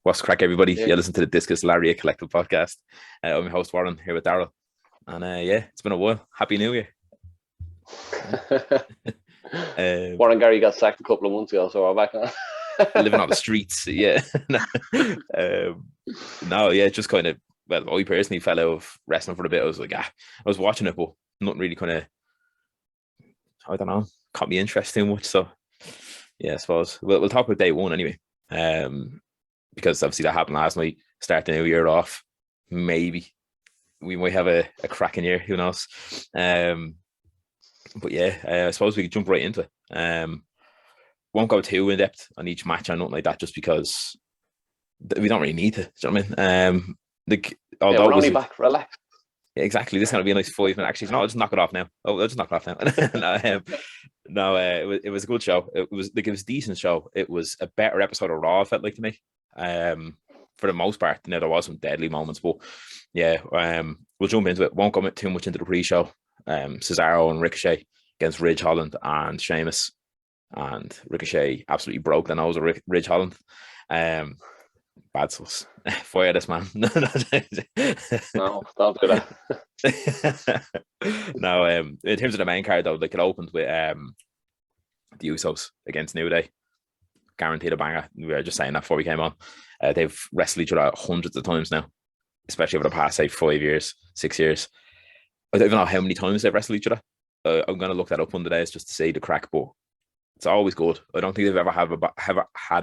What's crack, everybody? Yeah. You listen to the Discus Lariat Collective podcast. I'm your host, Warren, here with Daryl. And yeah, it's been a while. Happy New Year. Um, Warren Gary got sacked a couple of months ago, so we're back on. Living on the streets, yeah. No, yeah, just kind of, well, I personally fell out of wrestling for a bit. I was like, I was watching it, but nothing really kind of, I don't know, caught me interest too much. So, yeah, I suppose we'll talk about day one anyway. Because obviously that happened last night, start the new year off. Maybe we might have a cracking year, who knows? But yeah, I suppose we could jump right into it. Won't go too in depth on each match or nothing like that, just because we don't really need to. Do you know what I mean? Although we're only back, relax. Yeah, exactly. This is going to be a nice 5 minute. Actually, no, I'll just knock it off now. I'll just knock it off now. No, it was a good show. It was a decent show. It was a better episode of Raw, it felt like to me. For the most part, there was some deadly moments, but yeah, we'll jump into it. Won't go too much into the pre-show. Cesaro and Ricochet against Ridge Holland and Sheamus, and Ricochet absolutely broke the nose of Ridge Holland. Bad sauce. Fire this man. No, don't do that. No, in terms of the main card though, like it opened with the Usos against New Day. Guaranteed a banger. We were just saying that before we came on. They've wrestled each other hundreds of times now, especially over the past, say, 5 years, 6 years. I don't even know how many times they've wrestled each other. I'm going to look that up one of the days just to see the crack, but it's always good. I don't think they've ever had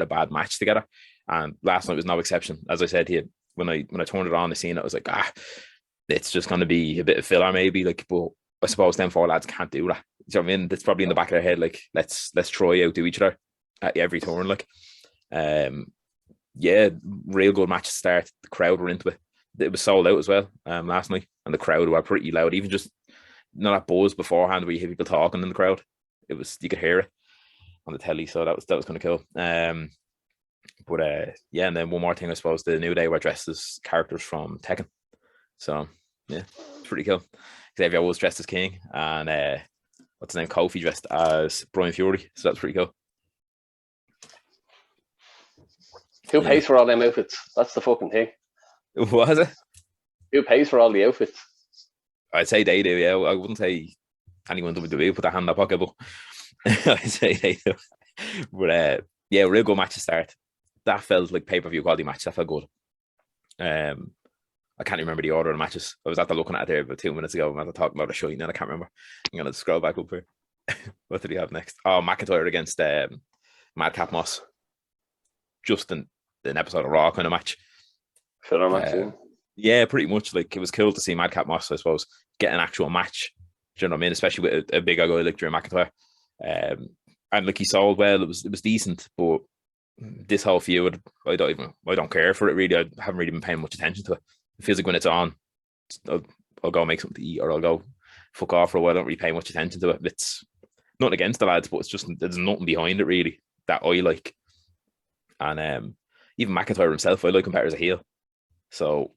a bad match together. And last night was no exception. As I said here, when I turned it on, the scene, I was like, it's just going to be a bit of filler maybe. Like, but I suppose them four lads can't do that. You know what I mean? That's probably in the back of their head. Like, let's try outdo each other at every turn. Like, yeah, real good match to start. The crowd were into it. It was sold out as well last night, and the crowd were pretty loud. Even just not that buzz beforehand where you hear people talking in the crowd. It was, you could hear it on the telly, so that was kind of cool. But yeah, and then one more thing, I suppose the New Day were dressed as characters from Tekken, so yeah, it's pretty cool. Xavier was dressed as King, and what's his name, Kofi dressed as Brian Fury, so that's pretty cool. Who pays for all them outfits? That's the fucking thing. What is it? Who pays for all the outfits? I'd say they do, yeah. I wouldn't say anyone WWE put their hand in their pocket, but I'd say they do. But yeah, real good match to start. That felt like pay-per-view quality match. That felt good. I can't remember the order of the matches. I was after looking at it there about 2 minutes ago. I'm after talking about a show, and I can't remember. I'm going to scroll back up here. What did he have next? Oh, McIntyre against Madcap Moss. Just an episode of Raw kind of match. Filler match, yeah, pretty much. Like, it was cool to see Madcap Moss, I suppose, get an actual match. Do you know what I mean? Especially with a big guy like Drew McIntyre. And like, he sold well. It was decent, but this whole feud, I don't care for it really. I haven't really been paying much attention to it. It feels like when it's on, I'll go make something to eat, or I'll go fuck off for a while. I don't really pay much attention to it. It's not against the lads, but it's just, there's nothing behind it really that I like. And even McIntyre himself, I like him better as a heel. So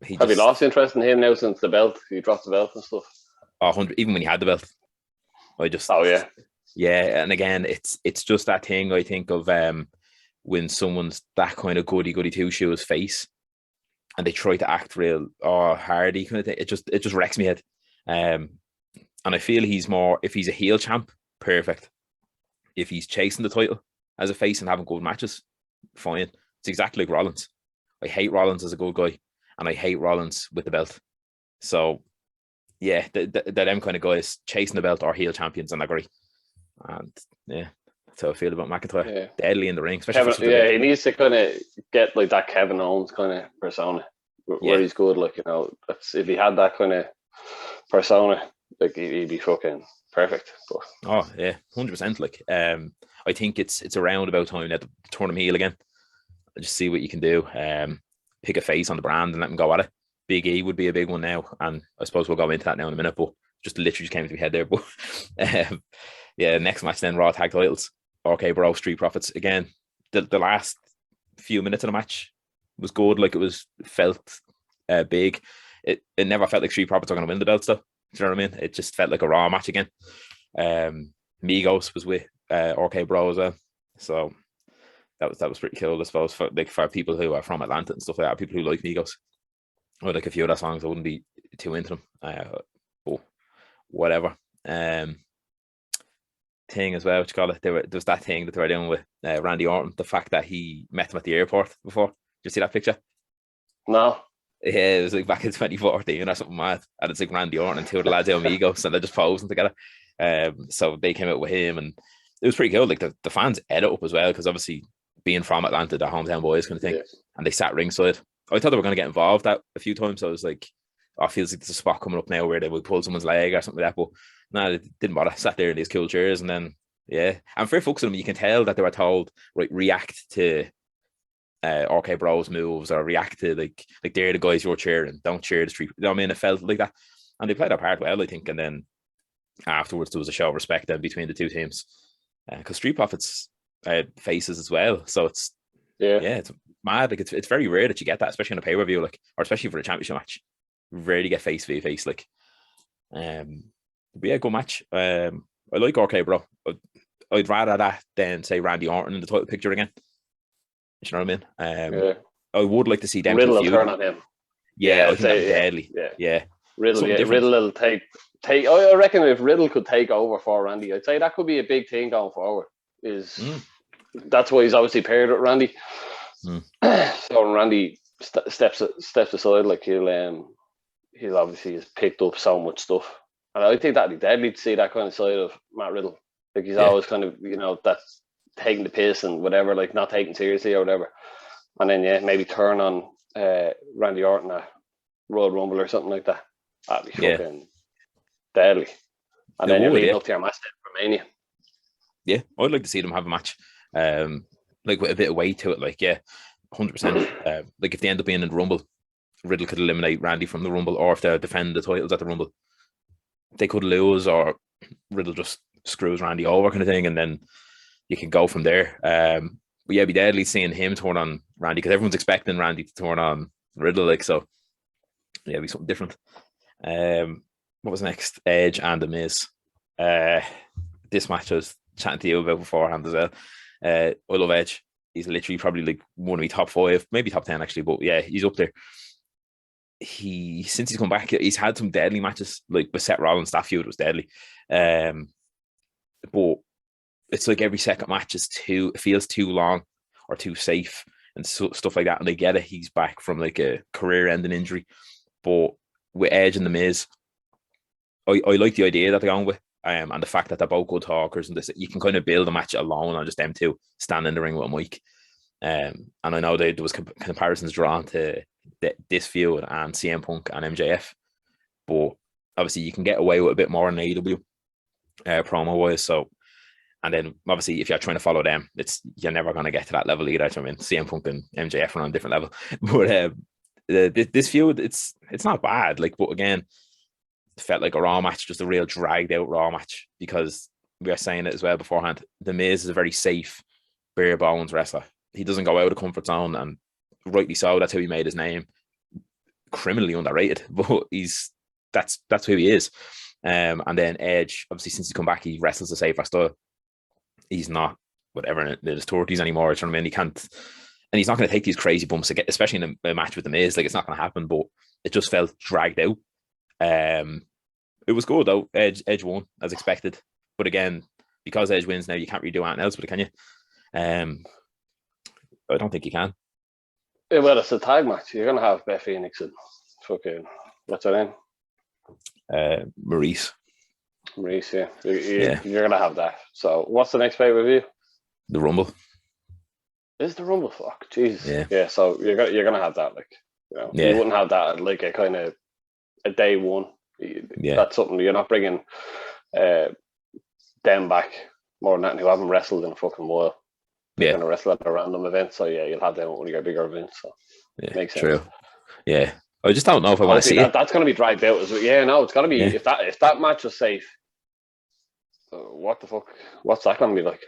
have you lost interest in him now since the belt? He dropped the belt and stuff. 100, even when he had the belt, I just yeah. And again, it's just that thing I think of when someone's that kind of goody two shoes face, and they try to act real hardy kind of thing. It just wrecks me head. And I feel he's more, if he's a heel champ, perfect. If he's chasing the title as a face and having good matches, fine. It's exactly like Rollins. I hate Rollins as a good guy, and I hate Rollins with the belt. So yeah, them kind of guys chasing the belt or heel champions, and I agree. And yeah, that's how I feel about McIntyre. Yeah. Deadly in the ring, especially. He needs to kind of get like that Kevin Owens kind of persona, where he's good. Like, you know, if he had that kind of persona, like, he'd be fucking perfect. But oh yeah, 100%. Like, I think it's around about time to turn him heel again. Just see what you can do. Pick a face on the brand and let him go at it. Big E would be a big one now, and I suppose we'll go into that now in a minute, but just literally just came to my head there. But yeah, next match then, Raw tag titles. Okay, bro, Street Profits again. The last few minutes of the match was good. Like, it felt big. It never felt like Street Profits are going to win the belt stuff. Do you know what I mean? It just felt like a Raw match again. Migos was with RK Bro as well. So that was pretty cool, I suppose, for people who are from Atlanta and stuff like that, people who like Migos. Or like a few of their songs, I wouldn't be too into them. But whatever. Thing as well, what you call it? There was that thing that they were doing with Randy Orton, the fact that he met him at the airport before. Did you see that picture? No. Yeah, it was like back in 2014 or something mad. And it's like Randy Orton and two of the lads out Migos, and they're just posing together. So they came out with him, and it was pretty cool. Like the fans ate it up as well, because obviously being from Atlanta, they're hometown boys kind of thing. Yeah. And they sat ringside. I thought they were going to get involved a few times. So I was like, oh, it feels like there's a spot coming up now where they would pull someone's leg or something like that. But no, they didn't bother. Sat there in these cool chairs, and then yeah. And for folks of them, you can tell that they were told, right, react to RK Bros moves, or react to like they're the guys you're cheering. Don't cheer the street. You know what I mean? It felt like that, and they played their part well, I think. And then afterwards, there was a show of respect then between the two teams, because Street Profits faces as well. So it's it's mad. Like it's very rare that you get that, especially on a pay-per-view, like, or especially for a championship match. Rarely get face v face, like. But yeah, good match. I like RK Bro. I'd rather that than say Randy Orton in the title picture again. You know what I mean? I would like to see them. Riddle will turn on him. Yeah, I think that'd be deadly. Yeah. Riddle will take. I reckon if Riddle could take over for Randy, I'd say that could be a big thing going forward. That's why he's obviously paired with Randy. So when Randy steps aside, like he'll obviously has picked up so much stuff, and I think that'd be deadly to see that kind of side of Matt Riddle. Like he's always kind of, that's taking the piss and whatever, like not taking seriously or whatever, and then maybe turn on Randy Orton at Royal Rumble or something like that. That'd be fucking deadly. And then you're leading up to your match for Mania. Yeah, I'd like to see them have a match, like with a bit of weight to it. Like 100%. Like if they end up being in the Rumble, Riddle could eliminate Randy from the Rumble, or if they defend the titles at the Rumble, they could lose, or Riddle just screws Randy over kind of thing, and then you can go from there. But yeah, it'd be deadly seeing him turn on Randy, because everyone's expecting Randy to turn on Riddle, like, so yeah, it'd be something different. What was next? Edge and The Miz. This match I was chatting to you about beforehand as well. I love Edge. He's literally probably like one of my top 5, maybe top 10 actually, but yeah, he's up there. Since he's come back, he's had some deadly matches, like with Seth Rollins. That feud was deadly. But it's like every second match it feels too long or too safe and stuff like that. And they get it. He's back from like a career-ending injury. But with Edge and The Miz, I like the idea that they're going with. And the fact that they're both good talkers, and this, you can kind of build a match alone on just them two standing in the ring with a mic. And I know there was comparisons drawn to this feud and CM Punk and MJF, but obviously you can get away with a bit more in AEW promo wise. So, and then obviously if you're trying to follow them, you're never going to get to that level either. I mean, CM Punk and MJF are on a different level, but this feud, it's not bad. Like, but again, it felt like a Raw match, just a real dragged out Raw match, because we were saying it as well beforehand. The Miz is a very safe, bare bones wrestler. He doesn't go out of comfort zone, and rightly so. That's how he made his name. Criminally underrated, but that's who he is. And then Edge, obviously, since he's come back, he wrestles a safer style. He's not whatever in his 30s anymore. You know what I mean? He can't, and he's not going to take these crazy bumps again, especially in a match with The Miz. Like, it's not going to happen. But it just felt dragged out. It was good though. Edge won as expected, but again, because Edge wins now, you can't really do anything else. But can you? I don't think you can. Yeah, well, it's a tag match. You're gonna have Beth Phoenix and fucking what's her name? Maurice. Yeah. You're gonna have that. So, what's the next pay-per-view? The Rumble. Is the Rumble? Fuck, Jesus. Yeah. So you're gonna have that, like, you wouldn't have that at like a kind of a day one. That's something you're not bringing them back more than that, who haven't wrestled in a fucking while. They're going to wrestle at a random event, so yeah, you'll have them at one of your bigger events. So makes sense. True. Yeah, I just don't know if I want to see it. That's going to be dragged out as well. Yeah, no, it's going to be if that match was safe. What the fuck? What's that going to be like?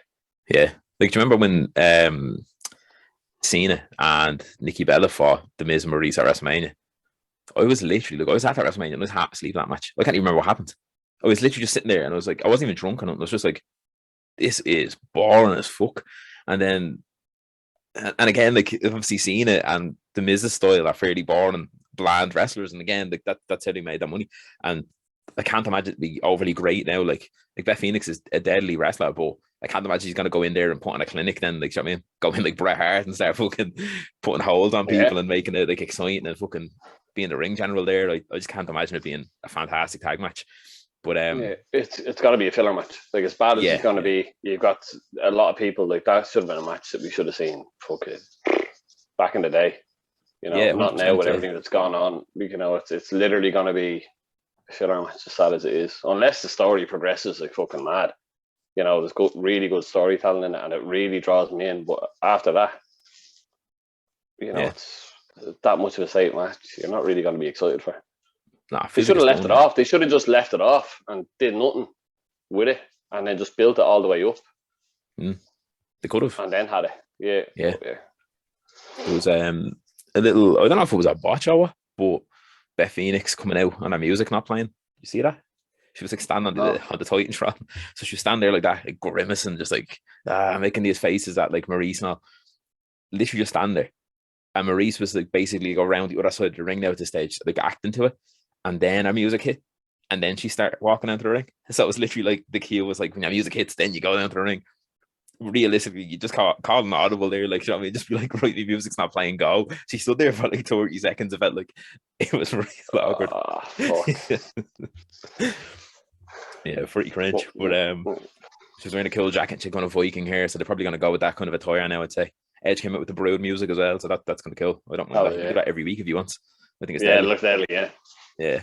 Yeah, like, do you remember when Cena and Nikki Bella fought The Miz and Maurice at WrestleMania? I was literally, I was at that WrestleMania and I was half asleep that match. I can't even remember what happened. I was literally just sitting there and I was like, I wasn't even drunk on it. I was just like, this is boring as fuck. And then And again, like I've obviously seen it, and the Miz's style are fairly boring, bland wrestlers, and again, like that's how they made that money. And I can't imagine it be overly great now. Like Beth Phoenix is a deadly wrestler, but I can't imagine she's gonna go in there and put on a clinic then, like, you know what I mean, go in like Bret Hart and start fucking putting holds on people and making it like exciting and fucking being the ring general there. Like, I just can't imagine it being a fantastic tag match. But it's got to be a filler match. Like, as bad as it's going to be, you've got a lot of people, like, that should have been a match that we should have seen fucking back in the day. You know, not now with everything that's gone on. You know, it's literally going to be a filler match, as sad as it is, unless the story progresses like fucking mad. You know, there's really good storytelling in it, and it really draws me in. But after that, you know, it's that much of a safe match. You're not really going to be excited for it. Nah, they should have left it off. They should have just left it off and did nothing with it, and then just built it all the way up. They could have, and then had it. Yeah. There was a little. I don't know if it was a botch or what, but Beth Phoenix coming out and her music not playing. You see that? She was like standing on the Titantron, so she was standing there like that, like grimacing, just like making these faces at like Maurice and all. Literally just stand there, and Maurice was like basically go around the other side of the ring now at this stage, like acting to it. And then our music hit, and then she started walking down to the ring. So it was literally like the cue was like, when your music hits, then you go down to the ring. Realistically, you just call an audible there, like, you know what I mean? Just be like, right, the music's not playing, go. She stood there for like 30 seconds. It felt like it was real awkward. Yeah, pretty cringe. But she was wearing a cool jacket. She's going to Viking hair, so they're probably going to go with that kind of attire now, I'd say. Edge came out with the Brood music as well, so that's going to kill. I don't mind that. You can do that every week if you want. I think it's it looks deadly, yeah.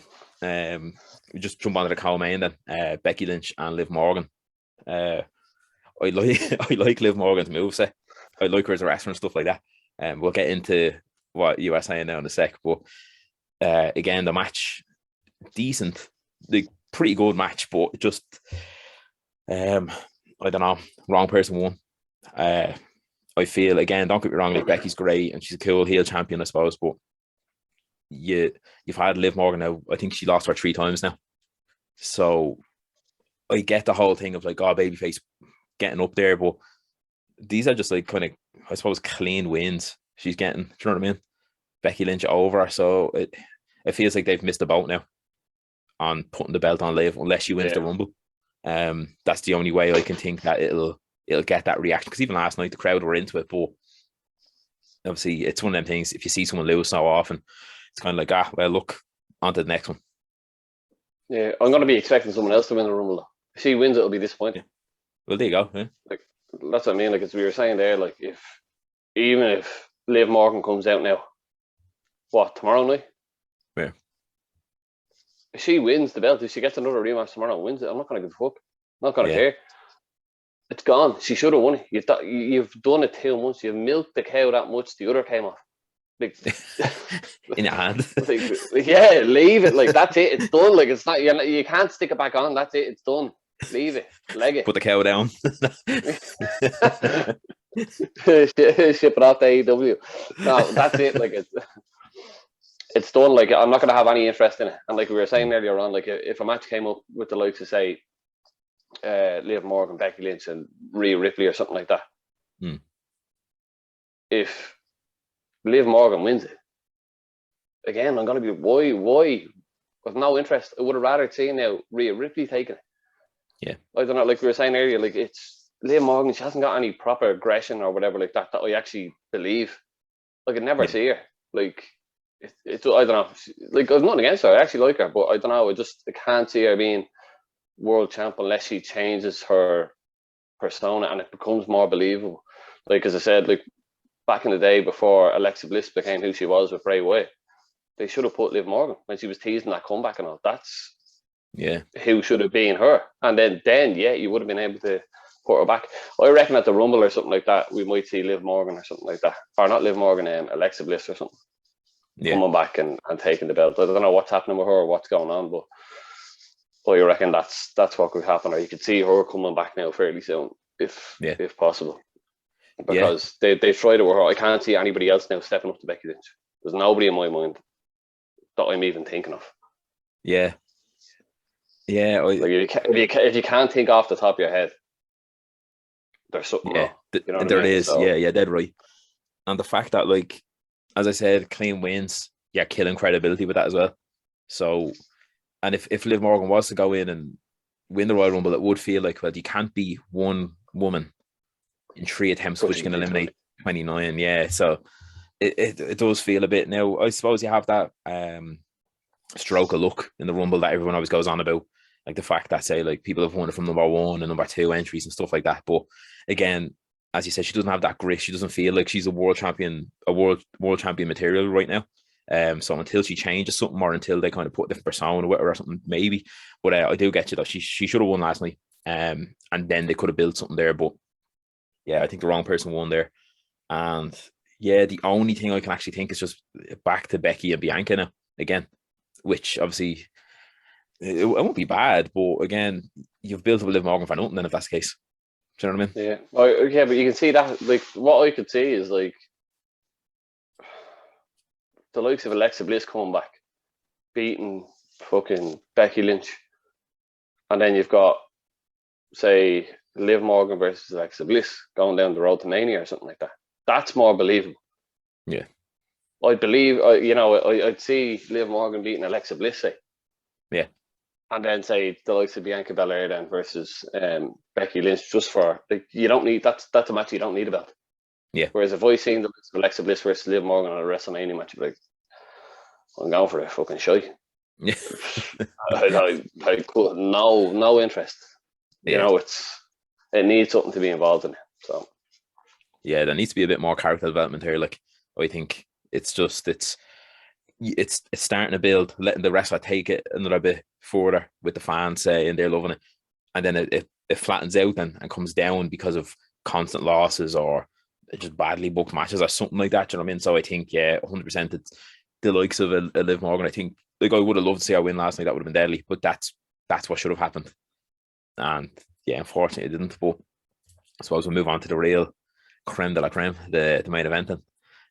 We just jump onto the co-main then. Becky Lynch and Liv Morgan. I like Liv Morgan's moveset. I like her as a wrestler and stuff like that. We'll get into what you are saying now in a sec. But again, the match, decent, like pretty good match, but just I don't know, wrong person won. I feel, again, don't get me wrong, like Becky's great and she's a cool heel champion, I suppose, but you've had Liv Morgan now. I think she lost her 3 times now. So I get the whole thing of like, babyface getting up there, but these are just like kind of, I suppose, clean wins she's getting. Do you know what I mean? Becky Lynch over, so it feels like they've missed the boat now on putting the belt on Liv unless she wins the Rumble. That's the only way I can think that it'll get that reaction, because even last night the crowd were into it, but obviously it's one of them things, if you see someone lose so often, it's kind of like, well, look, on to the next one. Yeah, I'm going to be expecting someone else to win the Rumble. If she wins, it'll be disappointing. Well, there you go. Yeah. Like, that's what I mean. Like, as we were saying there, like, even if Liv Morgan comes out now, tomorrow night? Yeah. If she wins the belt, if she gets another rematch tomorrow and wins it, I'm not going to give a fuck. I'm not going to care. It's gone. She should have won it. You've done it 2 months. You've milked the cow that much. The udder came off. Like, in your hand. Leave it. Like, that's it. It's done. Like, it's not. You can't stick it back on. That's it. It's done. Leave it. Leg it. Put the cow down. Ship it off to AEW. No, that's it. Like, it's done. Like, I'm not going to have any interest in it. And like we were saying earlier on, like, if a match came up with the likes of, say, Liv Morgan, Becky Lynch, and Rhea Ripley or something like that, if Liv Morgan wins it, again, I'm going to be, why? With no interest. I would have rather seen now Rhea Ripley taking it. Yeah. I don't know, like we were saying earlier, like, it's Liv Morgan, she hasn't got any proper aggression or whatever like that I actually believe. Like, I never see her. Like, it's I don't know. Like, there's nothing against her. I actually like her, but I don't know. I can't see her being world champ unless she changes her persona and it becomes more believable. Like, as I said, like, back in the day before Alexa Bliss became who she was with Bray Wyatt, they should have put Liv Morgan when she was teasing that comeback and all. That's who should have been her. And then you would have been able to put her back. I reckon at the Rumble or something like that, we might see Liv Morgan or something like that. Or not Liv Morgan, Alexa Bliss or something. Coming back and taking the belt. I don't know what's happening with her or what's going on, but I reckon that's what could happen. Or you could see her coming back now fairly soon, if possible. Because they tried it with her. I can't see anybody else now stepping up to Becky Lynch. There's nobody in my mind that I'm even thinking of. Yeah. Yeah. Like, if you can't think off the top of your head, there's something wrong. There it is. So, yeah, dead right. And the fact that, like, as I said, clean wins, yeah, killing credibility with that as well. So, and if Liv Morgan was to go in and win the Royal Rumble, it would feel like, well, you can't be one woman in 3 attempts, which can eliminate 29. Yeah, so it does feel a bit. Now, I suppose you have that stroke of luck in the Rumble that everyone always goes on about, like the fact that, say, like, people have won it from number 1 and number 2 entries and stuff like that. But again, as you said, she doesn't have that grit. She doesn't feel like she's a world champion, world champion material right now. So until she changes something, or until they kind of put a different persona with her or something, maybe. But I do get you though. She should have won last night, and then they could have built something there. But yeah, I think the wrong person won there. And yeah, the only thing I can actually think is just back to Becky and Bianca now again, which obviously it won't be bad. But again, you've built up Liv Morgan for nothing then, if that's the case. Do you know what I mean? Yeah. Oh, yeah, but you can see that, like, what I could see is, like, the likes of Alexa Bliss coming back, beating fucking Becky Lynch. And then you've got, say, Liv Morgan versus Alexa Bliss going down the road to Mania or something like that. That's more believable. Yeah. I'd believe, I'd see Liv Morgan beating Alexa Bliss, say. Yeah. And then, say, the likes of Bianca Belair then versus Becky Lynch, just for, like, you don't need, that's a match you don't need about. Yeah. Whereas if I seen the likes of Alexa Bliss versus Liv Morgan on a WrestleMania match, I'd be like, I'm going for that fucking shite. Yeah. I could, no interest. You know, it needs something to be involved in it. So yeah, there needs to be a bit more character development here. Like, I think it's starting to build, letting the wrestler take it another bit further with the fans, and they're loving it, and then it flattens out and comes down because of constant losses or just badly booked matches or something like that. You know what I mean? So I think, yeah, 100%, it's the likes of a Liv Morgan. I think, like, I would have loved to see her win last night. That would have been deadly, but that's what should have happened. And yeah, unfortunately it didn't. But I suppose we'll move on to the real creme de la creme, the main event.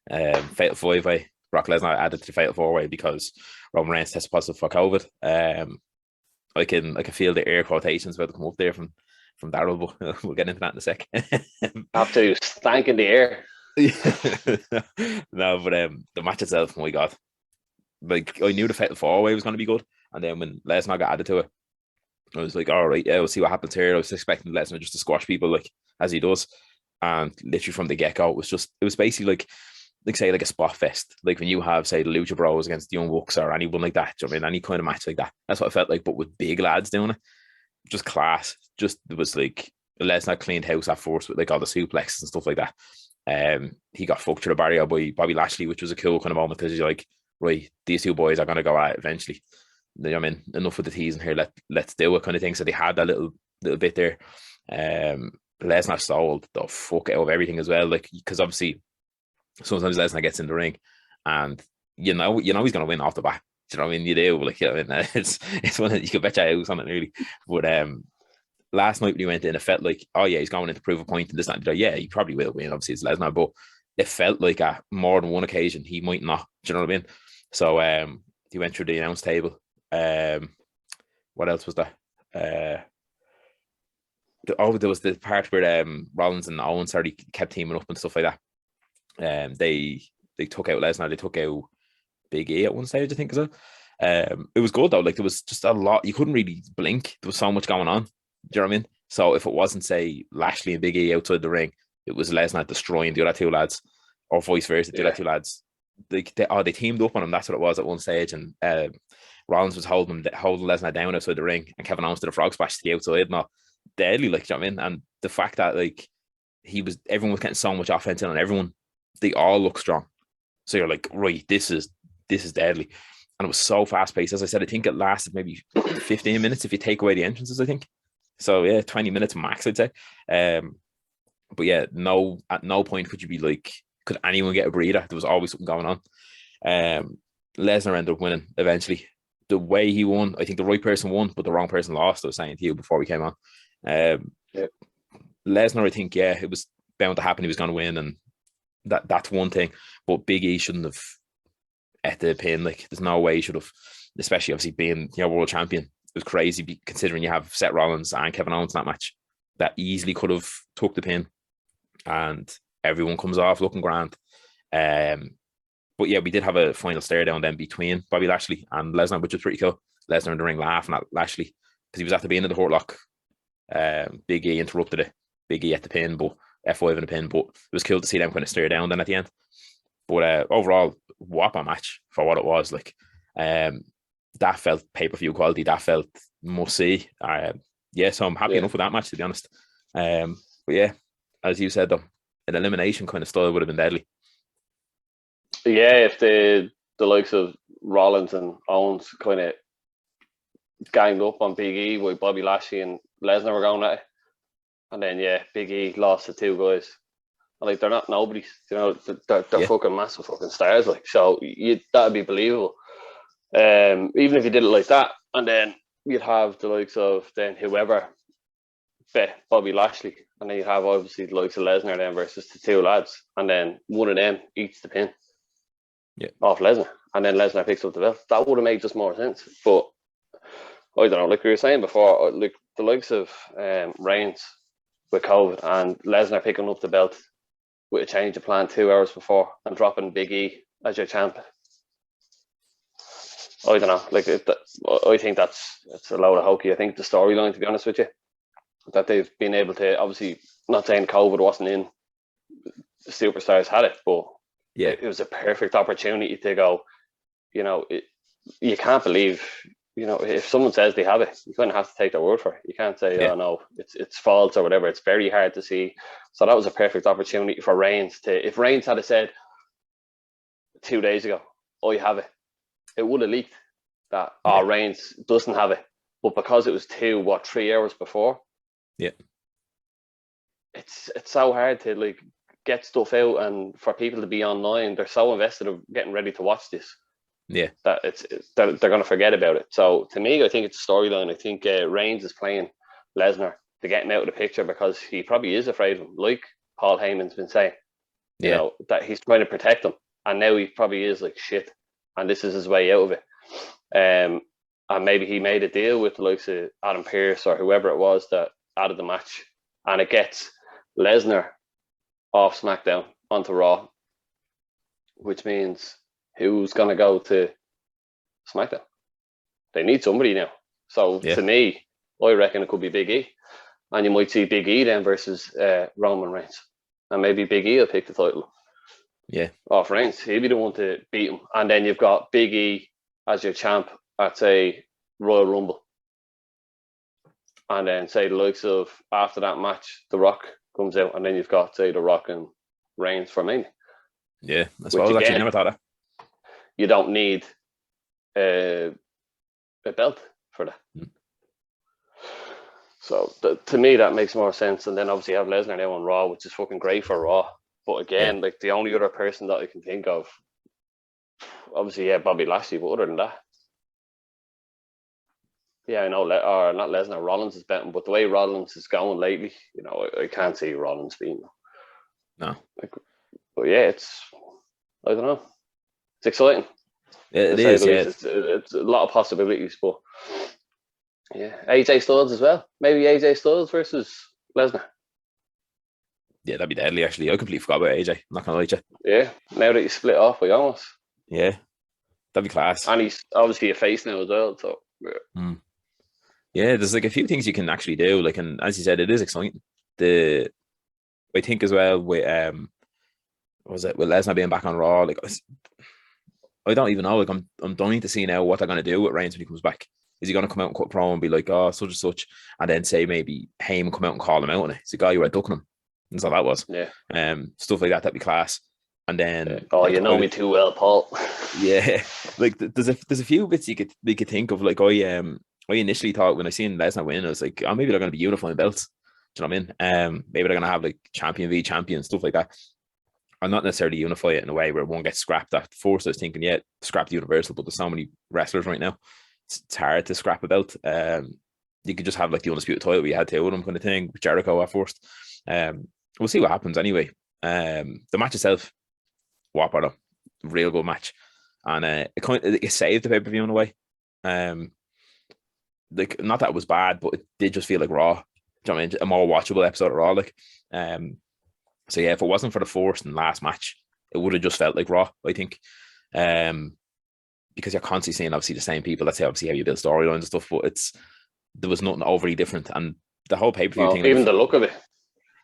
Fatal 5-way. Brock Lesnar added to the Fatal 4-way because Roman Reigns tested positive for COVID. I can feel the air quotations about to come up there from Daryl, but we'll get into that in a sec. After stank in the air. No, but the match itself, oh my god, like, I knew the Fatal 4-way was going to be good, and then when Lesnar got added to it, I was like, all right, yeah, we'll see what happens here. I was expecting Lesnar just to squash people, like, as he does, and literally from the get-go, it was basically like say, like a spot fest, like when you have, say, the Lucha Bros against the Young Bucks or anyone like that. I mean, any kind of match like that. That's what it felt like, but with big lads doing it. Just class. Just, it was like Lesnar cleaned house at first with, like, all the suplexes and stuff like that. He got fucked through the barrier by Bobby Lashley, which was a cool kind of moment, because you're like, right, these two boys are going to go at it eventually. I mean, enough with the teasing here. Let's do it, kind of thing. So they had that little bit there. Lesnar sold the fuck out of everything as well, like, because obviously sometimes Lesnar gets in the ring, and you know he's going to win off the bat. Do you know what I mean? You do, like, I mean, it's one that you could bet your house on it, really. But last night when he went in, it felt like, oh yeah, he's going in to prove a point and this and that. Yeah, he probably will win. Obviously, it's Lesnar, but it felt like at more than one occasion he might not. Do you know what I mean? So he went through the announce table. What else was there? There was the part where Rollins and Owens already kept teaming up and stuff like that. They took out Lesnar. They took out Big E at one stage, I think, as well. It was good though. Like, there was just a lot. You couldn't really blink. There was so much going on. Do you know what I mean? So if it wasn't, say, Lashley and Big E outside the ring, it was Lesnar destroying the other two lads, or vice versa. The other two lads, they teamed up on him. That's what it was at one stage. And Rollins was holding Lesnar down outside the ring, and Kevin Owens did a frog splash to the outside, and all deadly. Like, do you know what I mean? And the fact that, like, everyone was getting so much offense in on everyone, they all look strong. So you're like, right, this is deadly. And it was so fast paced. As I said, I think it lasted maybe 15 minutes if you take away the entrances, I think. So yeah, 20 minutes max, I'd say. But yeah, at no point could you be like, could anyone get a breather? There was always something going on. Lesnar ended up winning eventually. The way he won, I think the right person won, but the wrong person lost. I was saying to you before we came on. Lesnar, I think, yeah, it was bound to happen. He was going to win, and that's one thing. But Big E shouldn't have at the pin. Like, there's no way he should have, especially obviously being world champion. It was crazy considering you have Seth Rollins and Kevin Owens in that match. That easily could have took the pin, and everyone comes off looking grand. But yeah, we did have a final stare down then between Bobby Lashley and Lesnar, which was pretty cool. Lesnar in the ring laughing at Lashley because he was at the beginning of the Hurt Lock. Big E interrupted it. Big E at the pin, but F5 in the pin. But it was cool to see them kind of stare down then at the end. But overall, whopper match for what it was. Like, that felt pay-per-view quality. That felt must see. Yeah, so I'm happy enough with that match, to be honest. But yeah, as you said though, an elimination kind of style would have been deadly. Yeah, if the likes of Rollins and Owens kind of ganged up on Big E with Bobby Lashley and Lesnar were going at it, and then Big E lost to two guys. Like, they're not nobodies, you know. They're fucking massive fucking stars. Like, so that'd be believable. Even if you did it like that, and then you'd have the likes of then whoever bet Bobby Lashley, and then you'd have obviously the likes of Lesnar then versus the two lads, and then one of them eats the pin off Lesnar, and then Lesnar picks up the belt. That would have made just more sense. But I don't know, like we were saying before, like the likes of Reigns with COVID and Lesnar picking up the belt with a change of plan 2 hours before and dropping Big E as your champ. I don't know. Like, I think that's a load of hokey. I think the storyline, to be honest with you, that they've been able to, obviously, not saying COVID wasn't in, the superstars had it, but it was a perfect opportunity to go, you know, you can't believe, you know, if someone says they have it, you kind of have to take their word for it. You can't say, oh no, it's false or whatever. It's very hard to see. So that was a perfect opportunity for Reigns to, if Reigns had said 2 days ago, I have it, it would have leaked that Reigns doesn't have it. But because it was 3 hours before, it's so hard to like get stuff out, and for people to be online, they're so invested of getting ready to watch this. That they're going to forget about it. So to me, I think it's a storyline. I think Reigns is playing Lesnar to get him out of the picture because he probably is afraid of him, like Paul Heyman's been saying. You know, that he's trying to protect him, and now he probably is like shit, and this is his way out of it. And maybe he made a deal with the likes of Adam Pearce or whoever it was that added the match, and it gets Lesnar off SmackDown onto Raw, which means who's going to go to SmackDown? They need somebody now. So to me, I reckon it could be Big E. And you might see Big E then versus Roman Reigns. And maybe Big E will pick the title off Reigns. He'll be the one to beat him. And then you've got Big E as your champ at, say, Royal Rumble. And then, say, the likes of, after that match, The Rock comes out. And then you've got, say, The Rock and Reigns for Mania. Yeah, that's what I was actually never thought of. You don't need a belt for that. So to me, that makes more sense. And then obviously you have Lesnar now on Raw, which is fucking great for Raw. But again, like the only other person that I can think of, obviously, Bobby Lashley. But other than that, I know, or not Lesnar, Rollins is betting. But the way Rollins is going lately, you know, I can't see Rollins being. No. But it's, I don't know. It's exciting. It is, It's a lot of possibilities, but AJ Styles as well. Maybe AJ Styles versus Lesnar. Yeah, that'd be deadly, actually. I completely forgot about AJ. I'm not going to lie to you. Yeah, now that you split off with Owens. Yeah, that'd be class. And he's obviously a face now as well, so. Yeah, there's like a few things you can actually do. Like, and as you said, it is exciting. I think as well with with Lesnar being back on Raw, like I don't even know. Like I'm dying to see now what they're gonna do with Reigns when he comes back. Is he gonna come out and cut a promo and be like, oh, such and such, and then say maybe Heyman come out and call him out on it? It's the guy you were ducking him. That's all that was. Stuff like that. That'd be class. And then like, you know me too well, Paul. Like there's a few bits you could think of. Like I initially thought when I seen Lesnar win, I was like, oh, maybe they're gonna be unifying belts. Do you know what I mean? Maybe they're gonna have like champion v champion, stuff like that. I'm not necessarily unify it in a way where one gets scrapped. At first, I was thinking, scrap the Universal, but there's so many wrestlers right now, it's hard to scrap a belt. You could just have like the undisputed title we had two of them kind of thing with Jericho at first. We'll see what happens anyway. The match itself, whopper though, real good match, and it saved the pay-per-view in a way. Like, not that it was bad, but it did just feel like Raw. Do you know what I mean? A more watchable episode of Raw, like. So if it wasn't for the first and last match, it would have just felt like Raw, I think. Because you're constantly seeing obviously the same people. That's obviously how you build storylines and stuff, but there was nothing overly different. And the whole pay-per-view thing, even the look of it.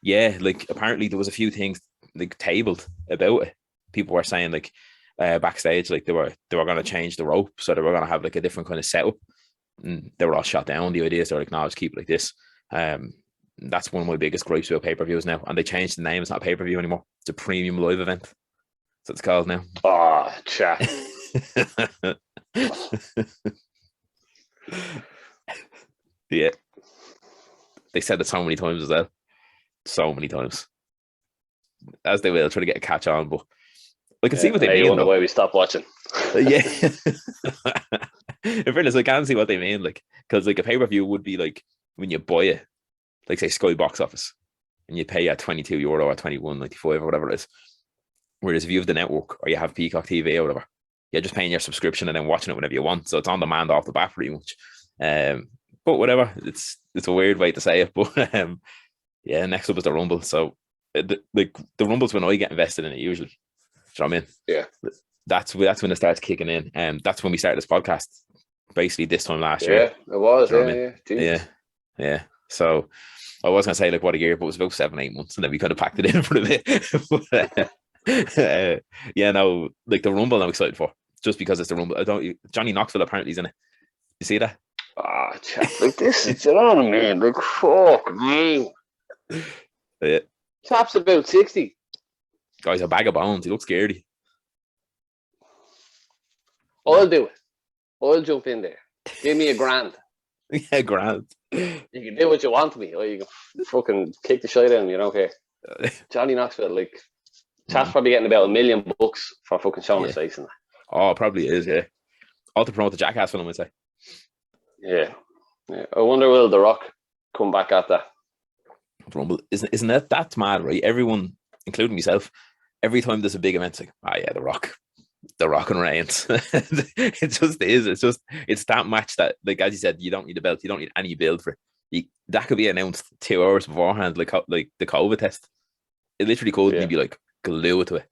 Yeah, like apparently there was a few things like tabled about it. People were saying like backstage, like they were going to change the rope, so they were going to have like a different kind of setup, and they were all shot down. The ideas are like, no, just keep it like this. That's one of my biggest gripes about pay-per-views now, and they changed the name. It's not a pay-per-view anymore. It's a premium live event. That's what it's called now. Oh, chat. Yeah, they said it so many times as well. So many times, as they will try to get a catch on, but I can see what they mean. The way we stopped watching. Yeah, in fairness, I can see what they mean. Like, because like a pay-per-view would be like when you buy it, like say Sky Box Office, and you pay at €22 or $21.95 or whatever it is. Whereas if you have the network or you have Peacock TV or whatever, you're just paying your subscription and then watching it whenever you want. So it's on demand off the bat pretty much. But whatever, it's a weird way to say it. But yeah, next up is the Rumble. So the Rumble's when I get invested in it usually. Do you know what I mean? Yeah. That's when it starts kicking in. And that's when we started this podcast, basically this time last year. Yeah, it was. Yeah. So I was going to say like what a year, but it was about 7-8 months, and then we kind of packed it in for a bit. Yeah, no, like the Rumble I'm excited for, just because it's the Rumble. Johnny Knoxville apparently is in it. You see that? Like this is it on, man. Like fuck me. Yeah. Chap's about 60. Guy's a bag of bones. He looks scary. I'll do it. I'll jump in there. Give me $1,000. Yeah, grand. You can do what you want to me, or you can fucking kick the shit out of me. You don't care. Johnny Knoxville, like, Chap's probably getting about $1 million for fucking showing his face in that. Oh, it probably is, yeah. All to promote the Jackass film, I'd say. Yeah. I wonder will The Rock come back at that? Rumble, isn't that that's mad, right? Everyone, including myself, every time there's a big event, it's like, yeah, The Rock and Reigns. It just is. It's that match that, like as you said, you don't need a belt, you don't need any build for it. That could be announced 2 hours beforehand, like the COVID test. It literally could. You'd be like, glue it to it,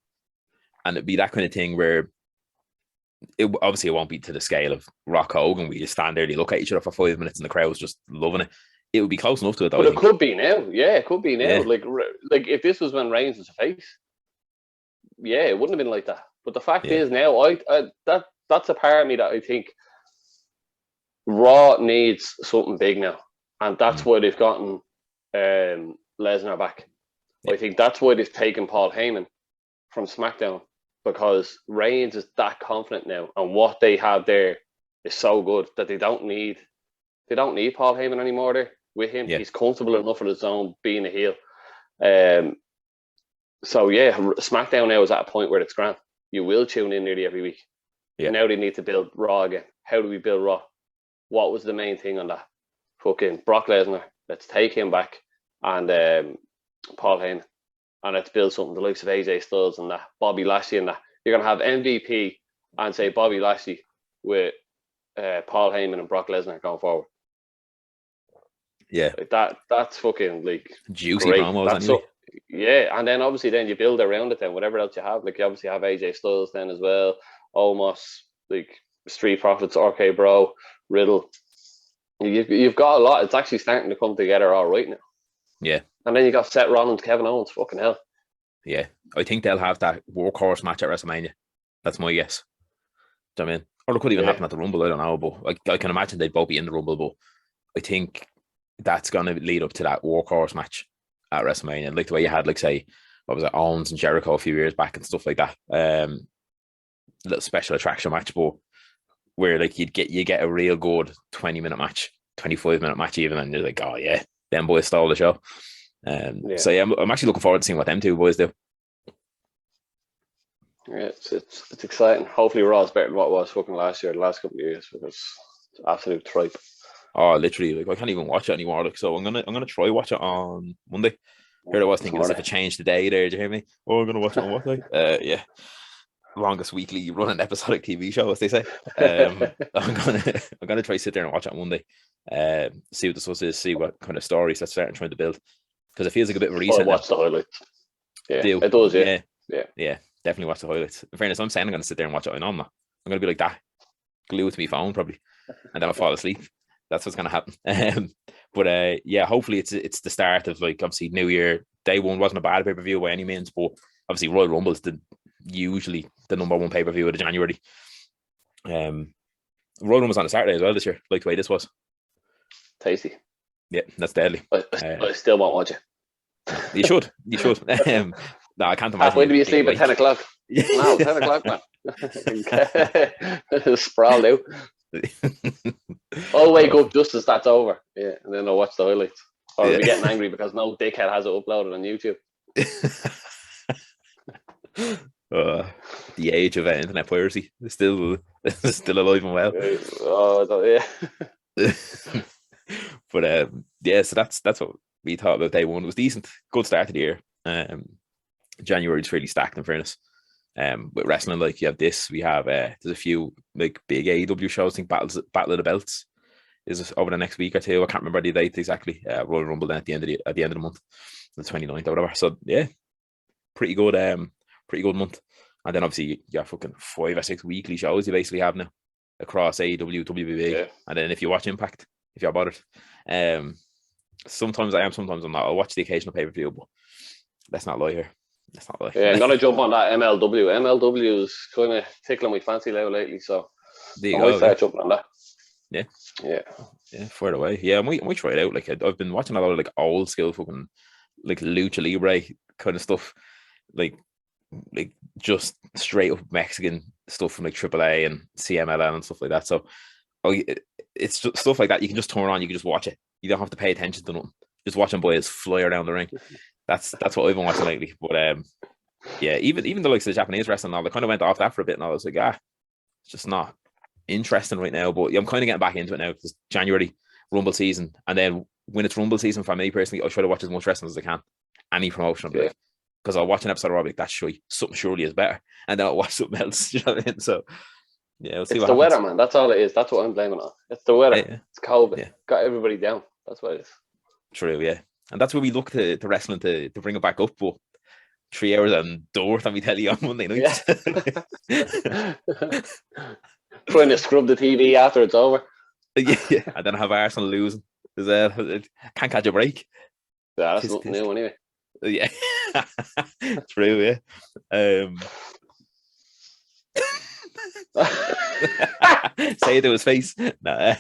and it'd be that kind of thing where it won't be to the scale of Rock Hogan. We just stand there, they look at each other for 5 minutes, and the crowd's just loving it. It would be close enough to it, though. But it could be now. Yeah, it could be now. Yeah. Like if this was when Reigns was a face, yeah, it wouldn't have been like that. But the fact is now, that's a part of me that I think Raw needs something big now, and that's why they've gotten Lesnar back. I think that's why they've taken Paul Heyman from SmackDown, because Reigns is that confident now, and what they have there is so good that they don't need Paul Heyman anymore there with him. Yeah. He's comfortable enough in his own being a heel. So yeah, SmackDown now is at a point where it's grand. You will tune in nearly every week. Yeah. And now they need to build Raw again. How do we build Raw? What was the main thing on that? Fucking Brock Lesnar. Let's take him back, and Paul Heyman, and let's build something the likes of AJ Styles and that, Bobby Lashley and that. You're gonna have MVP and say Bobby Lashley with Paul Heyman and Brock Lesnar going forward. Yeah, like that's fucking like juicy promos. Anyway. Yeah, and then obviously then you build around it. Then whatever else you have, like you obviously have AJ Styles then as well, almost like Street Profits, RK Bro, Riddle. You've got a lot. It's actually starting to come together all right now. Yeah. And then you got Seth Rollins, Kevin Owens. Fucking hell. Yeah. I think they'll have that workhorse match at WrestleMania. That's my guess. Do you know what I mean? Or it could even happen at the Rumble. I don't know. But I can imagine they'd both be in the Rumble. But I think that's going to lead up to that workhorse match at WrestleMania. Like the way you had, like, say, what was it, Owens and Jericho a few years back and stuff like that. Little special attraction match, but where like you get a real good 20-minute match, 25-minute match even, and you're like, oh yeah, them boys stole the show. So yeah, I'm actually looking forward to seeing what them two boys do. Yeah, it's exciting. Hopefully Raw's better than what it was fucking last year, the last couple of years, because it's absolute tripe. Oh, literally, like I can't even watch it anymore. Like, so I'm gonna try watch it on Monday. Heard I was thinking as if it changed the day there. Did you hear me? Oh, I'm gonna watch it on what day? Yeah. Longest weekly running episodic TV show, as they say. I'm gonna try sit there and watch it on Monday. See what the source is, see what kind of stories that's starting trying to build, because it feels like a bit of a reset. Watch the highlights. Yeah, it does. Yeah. definitely watch the highlights. In fairness, I'm saying I'm going to sit there and watch it. I'm not. I'm going to be like that, glued to my phone probably, and then I'll fall asleep. That's what's going to happen. But yeah, hopefully it's the start of, like, obviously New Year. Day one wasn't a bad pay-per-view by any means, but obviously Royal Rumble is usually the number one pay-per-view of the January. Royal Rumble's on a Saturday as well this year, like the way this was. Tasty. Yeah, that's deadly. I still won't watch it. You should. No, I can't imagine. When do you sleep at 10 o'clock? No, 10 o'clock, man. Sprawled out. I'll wake up just as that's over. Yeah, and then I'll watch the highlights. Or I'll be getting angry because no dickhead has it uploaded on YouTube. The age of internet piracy is still alive and well. Yeah. But yeah, so that's what we thought about day one. It was decent, good start to the year. January's really stacked, in fairness. With wrestling, like, you have this, we have there's a few like big AEW shows. I think Battle of the Belts is over the next week or two. I can't remember the date exactly. Royal Rumble then at the end of the month, the 29th or whatever. So yeah, pretty good month. And then obviously you have fucking 5 or 6 weekly shows you basically have now across AEW, WWE, yeah. And then if you watch Impact, if you're bothered, sometimes I am, sometimes I'm not. I'll watch the occasional pay-per-view, but let's not lie here. Yeah, I'm gonna jump on that MLW. MLW is kind of tickling my fancy now lately, so I might start jumping on that. Yeah, far away. Yeah, we try it out. Like, I've been watching a lot of like old school fucking like lucha libre kind of stuff, like just straight up Mexican stuff from like AAA and CMLL and stuff like that. So it's just stuff like that you can just turn on, you can just watch it. You don't have to pay attention to nothing. Just watch them boys fly around the ring. That's what I've been watching lately. But yeah, even the likes of the Japanese wrestling now, they kind of went off that for a bit, and I was like, it's just not interesting right now. But I'm kind of getting back into it now because January Rumble season, and then when it's Rumble season for me personally, I'll try to watch as much wrestling as I can. Any promotion, because I'll watch an episode of Robic, that's something surely is better, and then I'll watch something else. You know what I mean? So yeah, we'll see. It's the weather, man. That's all it is. That's what I'm blaming on. It's the weather. Yeah. It's COVID. Yeah. Got everybody down. That's what it is. True, yeah. And that's where we look to wrestling to bring it back up. But 3 hours and Dorth, and we tell you on Monday night. Yeah. Trying to scrub the TV after it's over. Yeah. And then have Arsenal losing. Can't catch a break. Yeah, that's nothing new anyway. Yeah. True, yeah. Say it to his face. Nah.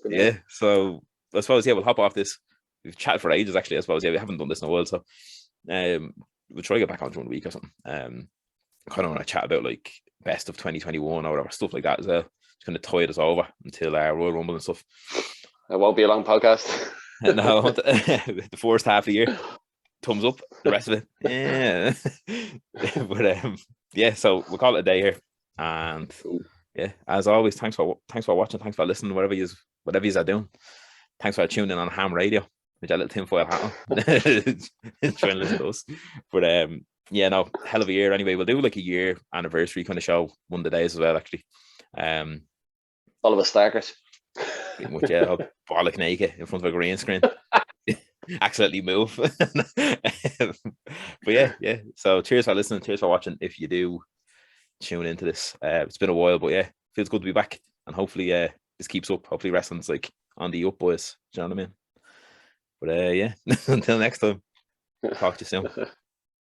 Yeah, so I suppose, yeah, we'll hop off this. We've chatted for ages, actually. I suppose, yeah, we haven't done this in a while, so we'll try to get back on during the week or something. Kind of want to chat about like best of 2021 or whatever, stuff like that as well. Just kind of tide us over until Royal Rumble and stuff. It won't be a long podcast. No, the first half of the year, thumbs up. The rest of it, yeah. But yeah, so we'll call it a day here. And yeah, as always, thanks for watching, thanks for listening, whatever you are doing. Thanks for tuning in on Ham Radio with that little tinfoil hat on. Trying to listen to us. But yeah, no, hell of a year anyway. We'll do like a year anniversary kind of show one of the days as well, actually. All of us starkers. Pretty much, yeah. I'll bollock naked in front of a green screen. Accidentally move. But yeah. So cheers for listening, cheers for watching. If you do tune into this, it's been a while, but yeah, feels good to be back, and hopefully this keeps up. Hopefully wrestling's like on the up, boys. Do you know what I mean? But yeah, until next time, talk to you soon.